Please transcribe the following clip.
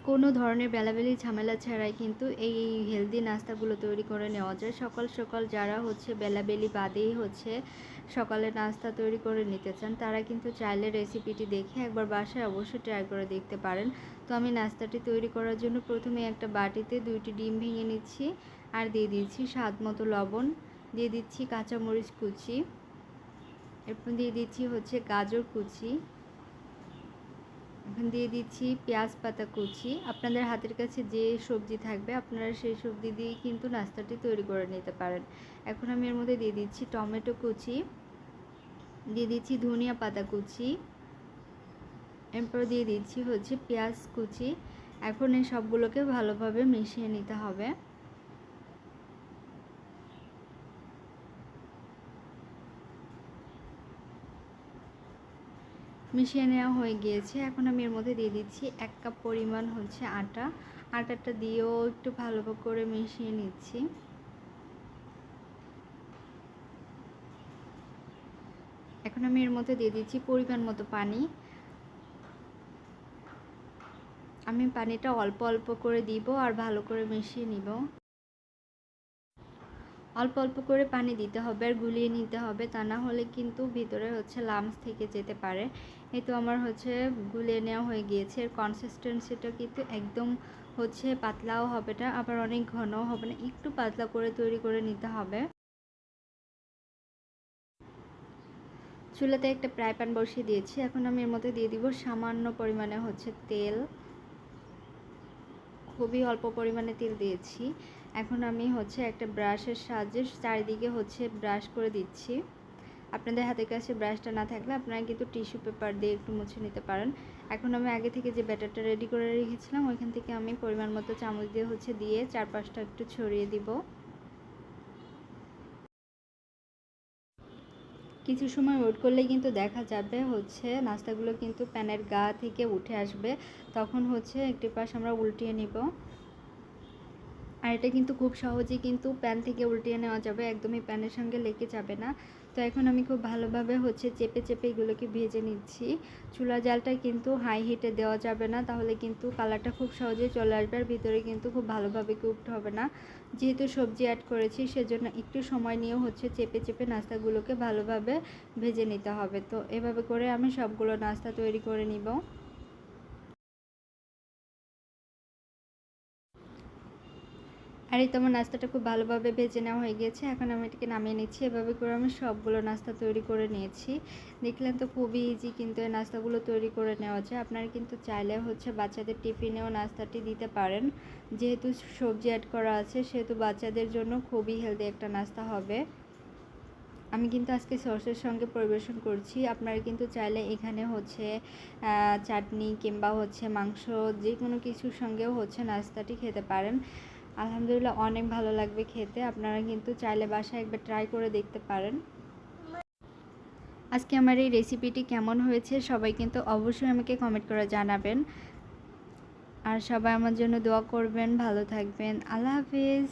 কোনো ধরনের বেলাবেলি ঝামেলা ছাড়াই কিন্তু এই হেলদি নাস্তাগুলো তৈরি করে নেওয়া যায়। সকাল সকাল যারা বেলাবেলি বাদেই সকালে নাস্তা তৈরি করে নিতে চান, তারা কিন্তু চাইলে রেসিপিটি দেখে একবার বাসায় অবশ্যই ট্রাই করে দেখতে পারেন। তো আমি নাস্তাটি তৈরি করার জন্য প্রথমে একটা বাটিতে 2টি ডিম ভেঙে নিচ্ছি, আর দিয়ে দিচ্ছি স্বাদ মতো লবণ, দিয়ে দিচ্ছি কাঁচামরিচ কুচি, এরপর দিয়ে দিচ্ছি গাজর কুচি, এখন দিয়ে দিচ্ছি পেঁয়াজ পাতা কুচি। আপনাদের হাতের কাছে যে সবজি থাকবে আপনারা সেই সবজি দিয়েই কিন্তু নাস্তাটি তৈরি করে নিতে পারেন। এখন আমি এর মধ্যে দিয়ে দিচ্ছি টমেটো কুচি, দিয়ে দিচ্ছি ধনিয়া পাতা কুচি, এরপর দিয়ে দিচ্ছি পেঁয়াজ কুচি। এখন এই সবগুলোকে ভালোভাবে মিশিয়ে নিতে হবে। মিশিয়ে নেওয়া হয়ে গিয়েছে। এখন আমি এর মধ্যে দিয়ে দিচ্ছি 1 কাপ পরিমাণ আটা। আটাটা দিয়েও একটু ভালো করে মিশিয়ে নিচ্ছি। এখন আমি এর মধ্যে দিয়ে দিচ্ছি পরিমাণ মতো পানি। আমি পানিটা অল্প অল্প করে দিব আর ভালো করে মিশিয়ে নিব। অল্প অল্প করে পানি দিতে হবে আর গুলিয়ে নিতে হবে, তা না হলে কিন্তু ভিতরে লামস থেকে যেতে পারে। এই তো আমার গুলিয়ে নেওয়া হয়ে গিয়েছে। এর কনসিস্টেন্সিটা কিন্তু একদম পাতলাও হবে না, আবার অনেক ঘনও হবে না, একটু পাতলা করে তৈরি করে নিতে হবে। চুলাতে একটা ফ্রাই প্যান বসিয়ে দিয়েছি। এখন আমি এর মধ্যে দিয়ে দিব সামান্য পরিমাণে তেল। খুবই অল্প পরিমাণে তেল দিয়েছি। এখন আমি একটা ব্রাশের সাহায্যে চারিদিকে ব্রাশ করে দিচ্ছি। আপনাদের হাতের কাছে ব্রাশটা না থাকলে আপনারা কিন্তু টিস্যু পেপার দিয়ে একটু মুছে নিতে পারেন। এখন আমি আগে থেকে যে ব্যাটারটা রেডি করে রেখেছিলাম ওইখান থেকে আমি পরিমাণ মতো চামচ দিয়ে দিয়ে চারপাশটা একটু ছড়িয়ে দিব। কিছু সময় ওয়েট করলেই কিন্তু দেখা যাবে নাস্তাগুলো কিন্তু প্যানের গা থেকে উঠে আসবে। তখন একটি পাশ আমরা উল্টিয়ে নিব। আর এটা কিন্তু খুব সহজেই কিন্তু প্যান থেকে উল্টিয়ে নেওয়া যাবে, একদমই প্যানের সঙ্গে লেগে যাবে না। তো এখন আমি খুব ভালোভাবে চেপে চেপে এগুলোকে ভেজে নিচ্ছি। চুলা জালটা কিন্তু হাই হিটে দেওয়া যাবে না, তাহলে কিন্তু কালারটা খুব সহজেই চলে আসবে আর ভিতরে কিন্তু খুব ভালোভাবে কুকড হবে না। যেহেতু সবজি অ্যাড করেছি সেজন্য একটু সময় নিয়ে চেপে চেপে নাস্তাগুলোকে ভালোভাবে ভেজে নিতে হবে। তো এভাবে করে আমি সবগুলো নাস্তা তৈরি করে নিব। আর এই তো আমার নাস্তাটা খুব ভালোভাবে ভেজে নেওয়া হয়ে গিয়েছে। এখন আমি এটাকে নামিয়ে নিচ্ছি। এভাবে করে আমি সবগুলো নাস্তা তৈরি করে নিয়েছি। দেখলেন তো খুবই ইজি কিন্তু এই নাস্তাগুলো তৈরি করে নেওয়া যায়। আপনারা কিন্তু চাইলে বাচ্চাদের টিফিনেও নাস্তাটি দিতে পারেন। যেহেতু সবজি অ্যাড করা আছে সেহেতু বাচ্চাদের জন্য খুবই হেলদি একটা নাস্তা হবে। আমি কিন্তু আজকে সসের সঙ্গে পরিবেশন করছি। আপনারা কিন্তু চাইলে এখানে চাটনি কিংবা মাংস যে কোনো কিছুর সঙ্গেও নাস্তাটি খেতে পারেন। আলহামদুলিল্লাহ অনেক ভালো লাগবে খেতে। আপনারা কিন্তু চাইলে বাসায় একবার ট্রাই করে দেখতে পারেন। আজকে আমার এই রেসিপিটি কেমন হয়েছে সবাই কিন্তু অবশ্যই আমাকে কমেন্ট করে জানাবেন। আর সবাই আমার জন্য দোয়া করবেন। ভালো থাকবেন। আল্লাহ হাফেজ।